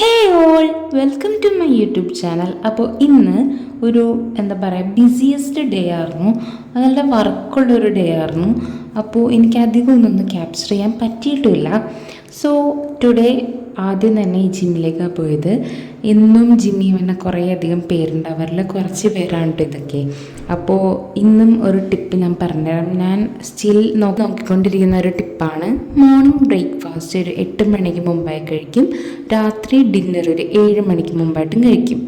Hey all, welcome to my YouTube channel. അപ്പോൾ ഇന്ന് ഒരു ബിസിയസ്റ്റ് ഡേ ആയിരുന്നു. നല്ല വർക്കുള്ളൊരു ഡേ ആയിരുന്നു. അപ്പോൾ എനിക്ക് അധികം ഒന്നും ക്യാപ്ചർ ചെയ്യാൻ പറ്റിയിട്ടുമില്ല. സോ ടുഡേ ആദ്യം തന്നെ ഈ ജിമ്മിലേക്കാണ് പോയത്. ഇന്നും ജിമ്മിൽ വന്ന കുറേ അധികം പേരുണ്ട്. അവരിൽ കുറച്ച് പേരാണ് കേട്ടോ ഇതൊക്കെ. അപ്പോൾ ഇന്നും ഒരു ടിപ്പ് ഞാൻ പറഞ്ഞുതരാം. ഞാൻ സ്റ്റിൽ നോക്കിക്കൊണ്ടിരിക്കുന്ന ഒരു ടിപ്പാണ്. മോർണിംഗ് ബ്രേക്ക്ഫാസ്റ്റ് ഒരു 8 മണിക്ക് മുമ്പായി കഴിക്കും. രാത്രി ഡിന്നർ ഒരു 7 മണിക്ക് മുമ്പായിട്ടും കഴിക്കും.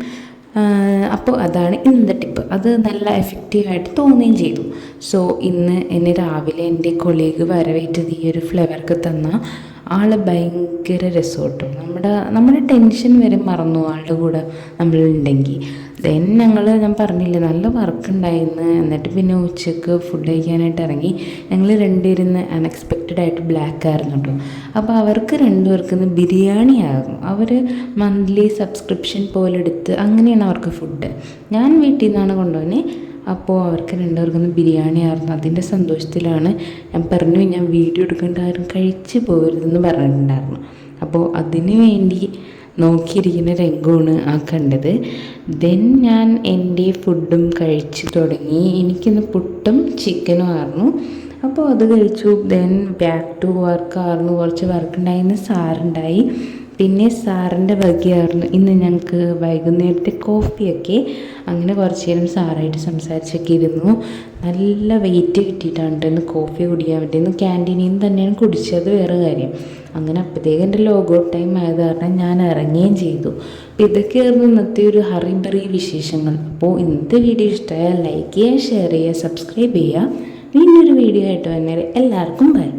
അപ്പോൾ അതാണ് ഇന്നത്തെ ടിപ്പ്. അത് നല്ല എഫക്റ്റീവായിട്ട് തോന്നുകയും ചെയ്തു. സോ ഇന്ന് എന്നെ രാവിലെ എൻ്റെ കൊളീഗ് വരവേറ്റത് ഈ ഒരു ഫ്ലേവർക്ക് തന്ന ആൾ ഭയങ്കര രസോട്ടോ. നമ്മുടെ ടെൻഷൻ വരെ മറന്നു ആളുടെ കൂടെ നമ്മളുണ്ടെങ്കിൽ. ഞാൻ പറഞ്ഞില്ലേ നല്ല വർക്ക് ഉണ്ടായിരുന്നു. എന്നിട്ട് പിന്നെ ഉച്ചക്ക് ഫുഡ് കഴിക്കാനായിട്ട് ഇറങ്ങി. ഞങ്ങൾ രണ്ടുപേരുന്ന് അൺഎക്സ്പെക്റ്റഡ് ആയിട്ട് ബ്ലാക്ക് ആയിരുന്നു കേട്ടോ. അപ്പോൾ അവർക്ക് രണ്ടുപേർക്കും ബിരിയാണി ആയിരുന്നു. അവർ മന്ത്ലി സബ്സ്ക്രിപ്ഷൻ പോലെ എടുത്ത് അങ്ങനെയാണ് അവർക്ക് ഫുഡ്. ഞാൻ വീട്ടിൽ നിന്നാണ് കൊണ്ടുപോകുന്നത്. അപ്പോൾ അവർക്ക് രണ്ടുപേർക്കും ബിരിയാണി ആയിരുന്നു. അതിൻ്റെ സന്തോഷത്തിലാണ് ഞാൻ വീഡിയോ എടുക്കേണ്ട ആരും കഴിച്ച് പോകരുതെന്ന് പറഞ്ഞിട്ടുണ്ടായിരുന്നു. അപ്പോൾ അതിന് വേണ്ടി നോക്കിയിരിക്കുന്ന രംഗമാണ് ആ കണ്ടത്. ഞാൻ എൻ്റെ ഫുഡും കഴിച്ച് തുടങ്ങി. എനിക്കിന്ന് പുട്ടും ചിക്കനും ആയിരുന്നു. അപ്പോൾ അത് കഴിച്ചു. ബാക്ക് ടു വർക്കായിരുന്നു. കുറച്ച് വർക്ക് ഉണ്ടായിരുന്നു. സാറുണ്ടായി. പിന്നെ സാറിൻ്റെ വകയായിരുന്നു ഇന്ന് ഞങ്ങൾക്ക് വൈകുന്നേരത്തെ കോഫിയൊക്കെ. അങ്ങനെ കുറച്ച് നേരം സാറായിട്ട് സംസാരിച്ചൊക്കെ ഇരുന്നു. നല്ല വെയിറ്റ് കിട്ടിയിട്ടാണ് ഇന്ന് കോഫി കുടിക്കാൻ പറ്റിയെന്ന്. ക്യാൻറ്റീനിൽ നിന്ന് തന്നെയാണ് കുടിച്ചത്, വേറെ കാര്യം. അങ്ങനെ അപ്പോഴത്തേക്കും എൻ്റെ ലോഗൗട്ട് ടൈം ആയത് കാരണം ഞാൻ ഇറങ്ങുകയും ചെയ്തു. അപ്പോൾ ഇതൊക്കെയായിരുന്നു ഇന്നത്തെ ഒരു ഹറിബറി വിശേഷങ്ങൾ. അപ്പോൾ ഇന്നത്തെ വീഡിയോ ഇഷ്ടമായാൽ ലൈക്ക് ചെയ്യുക, ഷെയർ ചെയ്യുക, സബ്സ്ക്രൈബ് ചെയ്യുക. വീണ്ടൊരു വീഡിയോ ആയിട്ട് വന്നേരെ എല്ലാവർക്കും ബൈ.